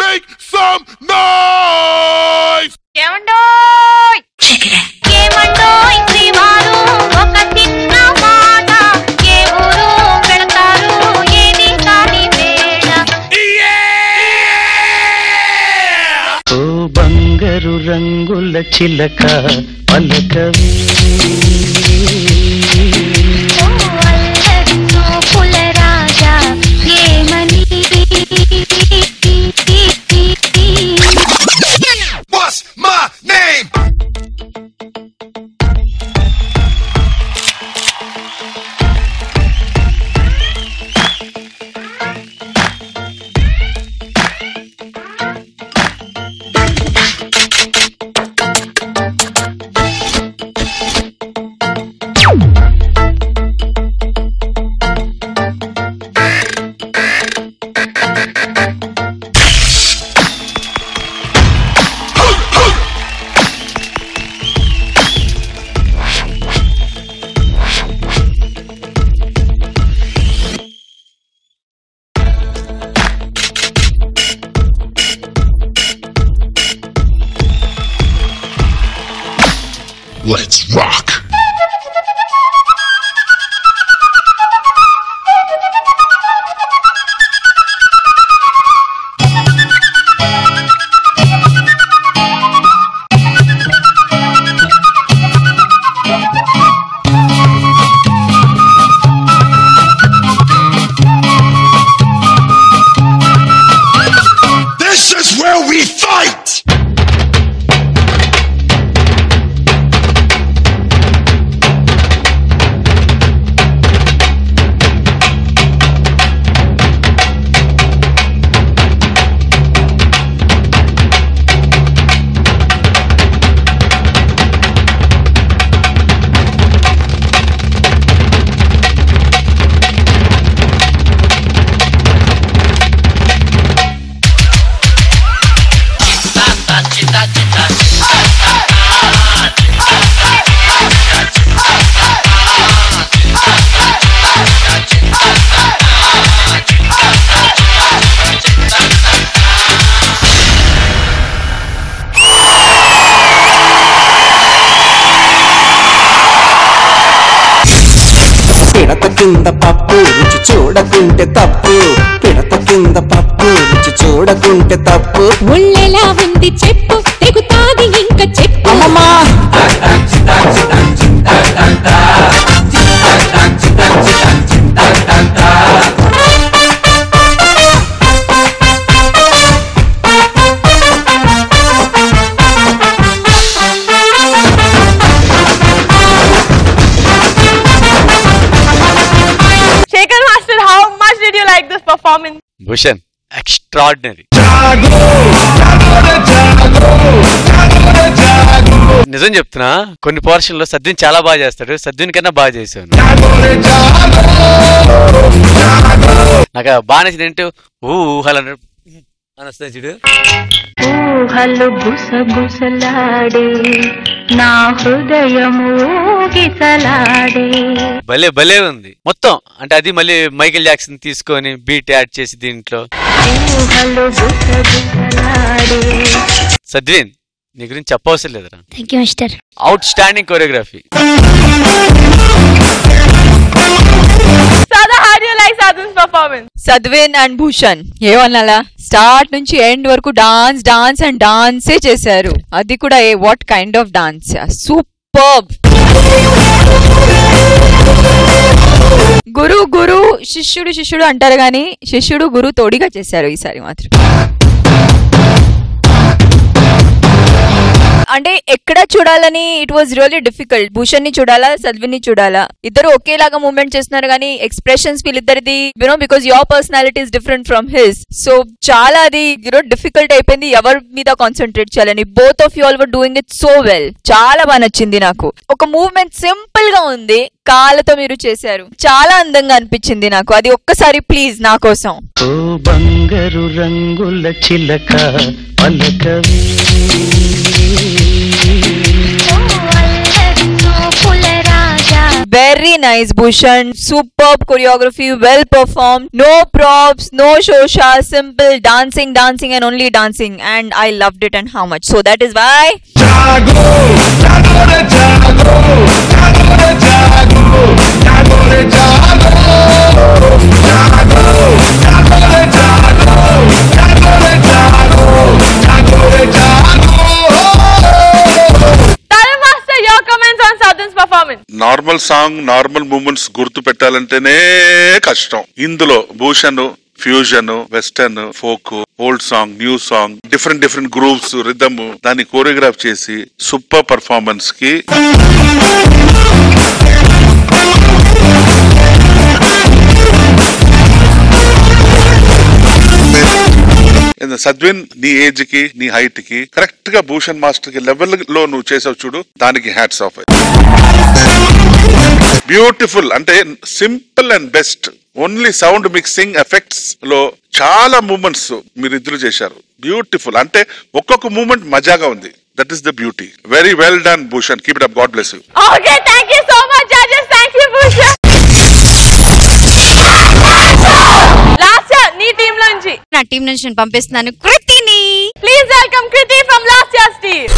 Make some noise! ఏమండోయ్ ఏమండోయ్ శ్రీవారు ఒక చిన్న మాట. ఏ ఊరు పెడతారు ఏది కాని వేళ. ఓ బంగారు రంగుల చిలక పలకవే. అల్లరి చూపుల రాజా ఏమని. What's my name? Let's rock. This is where we fight! పిడత కింద పప్పు రుచి చూడకుంటే తప్పు. పిడత కింద పప్పు రుచి చూడకుంటే తప్పు. ముళ్ళెలా ఉంది చెప్పు తెగుతాది ఇంక చెప్పు. Shekhar Master, how much did you like this performance? Bhushan extraordinary. నిజం చెప్తున్నా, కొన్ని పోర్షన్ లో సద్విన్ చాలా బాగా చేస్తాడు. సద్విన్ కన్నా బాగా చేశాను. నాకు బాగా నచ్చింది ఏంటో ఊహలు అని వస్తుంది చూడు. ఊహలు గుసగుసలాడే నా హృదయము గిసలాడే. భలే భలే ఉంది మొత్తం. అంటే అది మళ్ళీ మైకేల్ జాక్సన్ తీసుకొని బీట్ యాడ్ చేసి దీంట్లో. ఊహలు గుసగుసలాడే. సద్విన్ నీ గురించి చెప్పవసరం లేదురా. Thank you mister. Outstanding choreography. Sadvin and Bhushan ఏమన్నాలా, స్టార్ట్ నుంచి ఎండ్ వరకు డాన్స్ డాన్స్ అండ్ డాన్సే చేశారు. అది కూడా what kind of dance, superb. గురు గురు శిష్యుడు శిష్యుడు అంటారు గాని శిష్యుడు గురు తోడిగా చేశారు ఈసారి మాత్రం. అంటే ఎక్కడ చూడాలని it was really difficult. Bhushan ని చూడాలా, సద్విన్ ని చూడాలా, ఇద్దరు ఒకేలాగా మూవ్మెంట్ చేస్తున్నారు కానీ ఎక్స్ప్రెషన్స్ వీళ్ళిద్దరిది because your personality is different from his. So చాలా అది డిఫికల్ట్ అయిపోయింది ఎవరి మీద కాన్సన్ట్రేట్ చేయాలని. Both of you all were doing it so well. చాలా బాగా నచ్చింది నాకు. ఒక మూవ్మెంట్ సింపుల్ గా ఉంది, కాళ్ళతో మీరు చేశారు, చాలా అందంగా అనిపించింది నాకు. అది ఒక్కసారి ప్లీజ్ నా కోసం. ఓ బంగారు రంగుల చిలక పలకవి Very nice, Bhushan. Superb choreography, well performed. No props, no shosha, simple dancing, dancing and only dancing. And I loved it and how much. So that is why... Jago, jago re jago, jago re jago, jago re jago, jago, jago re jago, jago re jago, jago re jago. Your comments on Sadhan's performance. Normal song normal moments గుర్తు పెట్టాలంటేనే కష్టం. ఇందులో Bhushan fusion, western, folk, old song, new song, different groups, rhythm దాన్ని choreograph చేసి super performance కి సద్విన్ నీ age కి నీ హైట్ కి కరెక్ట్ గా భూషణ్ మాస్టర్ కి లెవెల్ లో నువ్వు చేసావు చూడు, దానికి హ్యాట్స్ ఆఫ్. బ్యూటిఫుల్. అంటే simple and best. Only sound mixing effects లో చాలా మూమెంట్స్ మీరు ఇద్దరు చేశారు. బ్యూటిఫుల్. అంటే ఒక్కొక్క మూమెంట్ మజాగా ఉంది. That is the beauty. Very well done Bhushan. Keep it up. God bless you. Okay, thank you so much judges. Thank you Bhushan. Last నీ టీం నుంచి నా టీం నుంచి నేను పంపిస్తున్నాను కృతిని. Please welcome Kriti from last years team.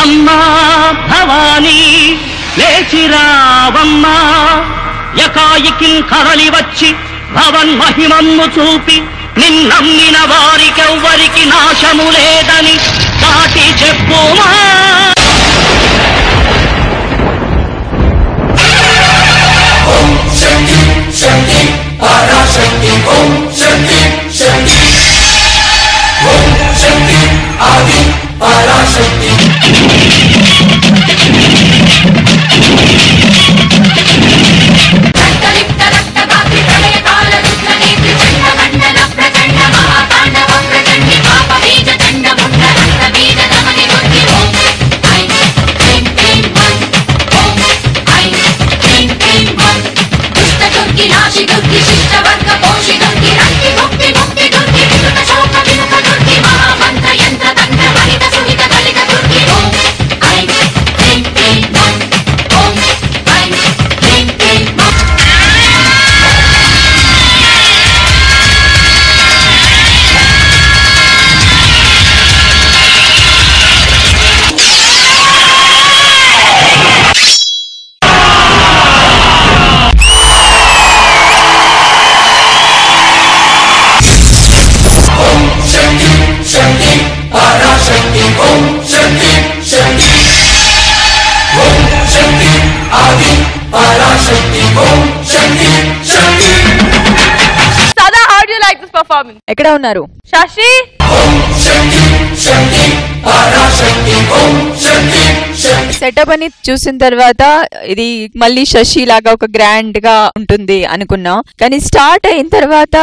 అమ్మా భవానీ లేచిరావమ్మా, యకాయికి కదలి వచ్చి భవన్ మహిమన్ను చూపి నిన్నమ్మిన వారికెవ్వరికి నాశము లేదని దాటి చెప్పుమా. ఓం శక్తి శక్తి పరాశక్తి, ఓం శక్తి శక్తి, ఓం శక్తి ఆది పరాశక్తి. performance. ఎక్కడ ఉన్నారు? Shashi. సెటప్ అని చూసిన తర్వాత ఇది మళ్ళీ శశి లాగా ఒక గ్రాండ్ గా ఉంటుంది అనుకున్నాం, కానీ స్టార్ట్ అయిన తర్వాత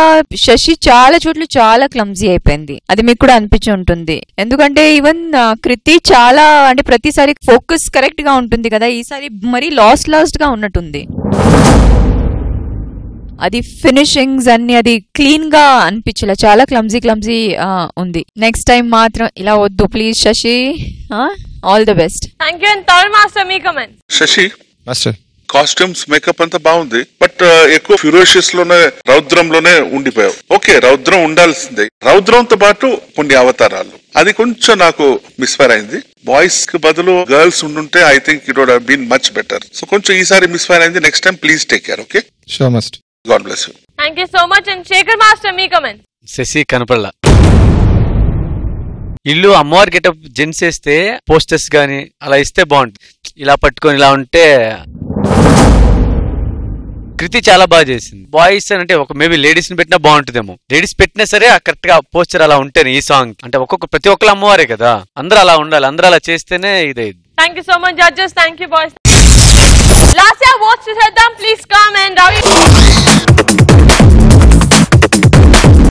శశి చాలా చోట్ల చాలా క్లమ్జీ అయిపోయింది. అది మీకు కూడా అనిపించి ఉంటుంది, ఎందుకంటే ఈవెన్ కృతి చాలా అంటే ప్రతిసారి ఫోకస్ కరెక్ట్ గా ఉంటుంది కదా, ఈసారి మరీ లాస్ట్ గా ఉన్నట్టుంది. అది ఫినిషింగ్స్ అన్ని అది క్లీన్ గా అనిపించలే, చాలా క్లమ్జీ ఉంది. నెక్స్ట్ టైం మాత్రం ఇలా వద్దు please Shashi. All the best. Thank you. And Tharu Master, me comment. Shashi master costumes makeup అంతా బాగుంది, బట్ ఎక్కువ ఫ్యూరోషియస్ లోనే రౌద్రంలోనే ఉండిపోయావు. ఓకే, రౌద్రం ఉండాల్సిందే, రౌద్రంతో పాటు కొన్ని అవతారాలు, అది కొంచెం నాకు మిస్ఫైర్ అయింది. బాయ్స్ కి బదులు గర్ల్స్ ఉండుంటే I think it would have been much better. So కొంచెం ఈసారి మిస్ఫైర్ అయింది, next time please take care. Okay, sure must. God bless you. Thank you so much. And Shekhar Master, me comment. Shashi కనపడలా. ఇల్లు అమ్మవారి getup gents వేస్తే posters గానీ అలా ఇస్తే బాగుంటుంది, ఇలా పట్టుకొని ఇలా ఉంటే. కృతి చాలా బాగా చేసింది. బాయ్స్ అంటే ఒక మేబీ లేడీస్ ని పెట్టినా బాగుంటుందేమో, లేడీస్ పెట్టినా సరే కరెక్ట్ గా పోస్టర్ అలా ఉంటేనే ఈ సాంగ్ అంటే ప్రతి ఒక్కరు అమ్మవారే కదా, అందరూ అలా ఉండాలి, అందరూ అలా చేస్తేనే ఇదైంది. Thank you so much, judges. Thank you, boys. Last year votes చేద్దాం, please come. And Ravi.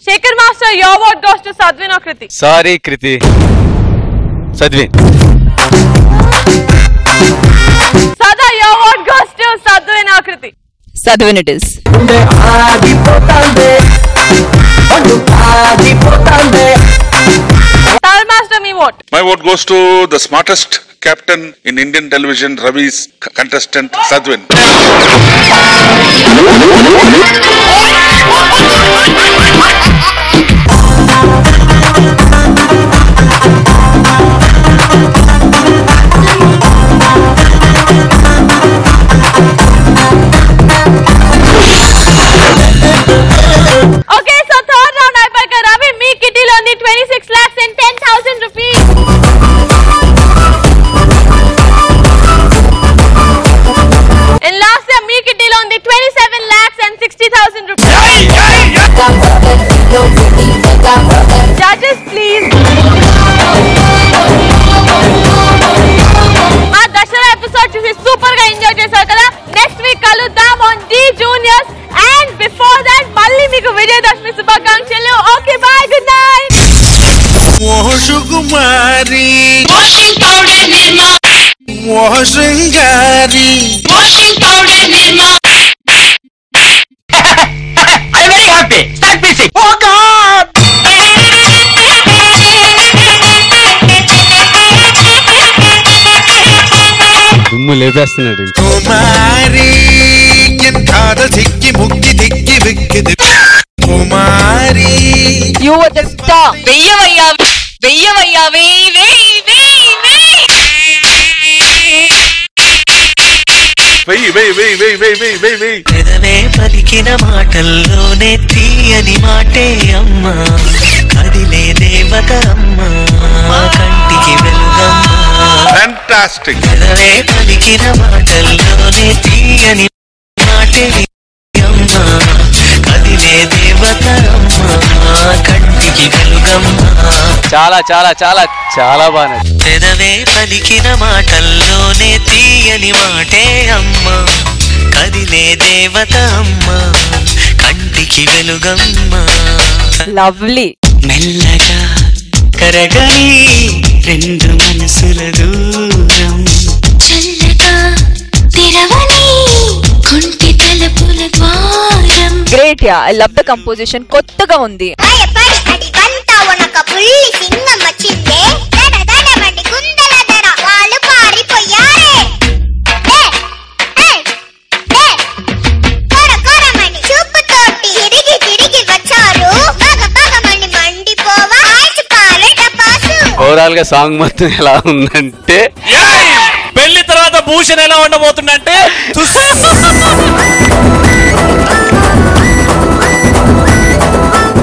Shekhar Master, your vote goes to Sadvin or Kriti? Sorry Kriti, Sadvin. Sada, your vote goes to Sadvin or Kriti? Sadvin it is. Tharu Master, me vote. My vote goes to the smartest captain in Indian television, Ravi's contestant Sadvin. Okay, so third round అయిపోయాక రవి మీ కిటీలో ఉంది 26 lakhs and 10,000 rupees. And last year మీ కిటీలో ఉంది 27 lakhs and 60,000 rupees. Judges, please. మా Dussehra episode చూసి super గా enjoy చేశారు కదా. Next week కలుద్దాం on Dhee juniors. And before that, మళ్ళీ మీకు విజయదశమి శుభాకాంక్షలు. Okay, bye, good night. సుకుమారి వాషింగ్ పౌడర్ నిర్మా శృంగారి washing powder Nirma. I very happy. Start music. Oh God. దుమ్ము లేపేస్తున్నాడు. కుమారి ఎంతాద దిక్కి ముక్కి దిక్కి విక్కి కుమారి You were the star. వెయ్యవయ్యా పెదవే పలికిన మాటల్లోనే తీయని మాటే అమ్మా, కదిలే దేవత అమ్మా, కంటికి వెలుగమ్మా. Fantastic. పెదవే పలికిన మాటల్లోనే తీయని మాటే అమ్మా, కదిలే దేవత అమ్మా, కంటికి వెలుగమ్మా. చాలా చాలా చాలా చాలా బాగా. పెదవే పలికిన మాటల్లోనే తీయని మాటే అమ్మా, కదిలే దేవత అమ్మా, కంటికి వెలుగమ్మా. లవ్లీ. మెల్లగా కరగని రెండు మనసుల దూరం, చల్లగా తెరవని కుంటి తలుపుల ద్వారం. Great yeah, I love the composition, కొత్తగా ఉంది. ఓవరాల్ గా సాంగ్ మొత్తం ఎలా ఉందంటే, పెళ్లి తర్వాత భూషణ్ ఎలా ఉండబోతుందంటే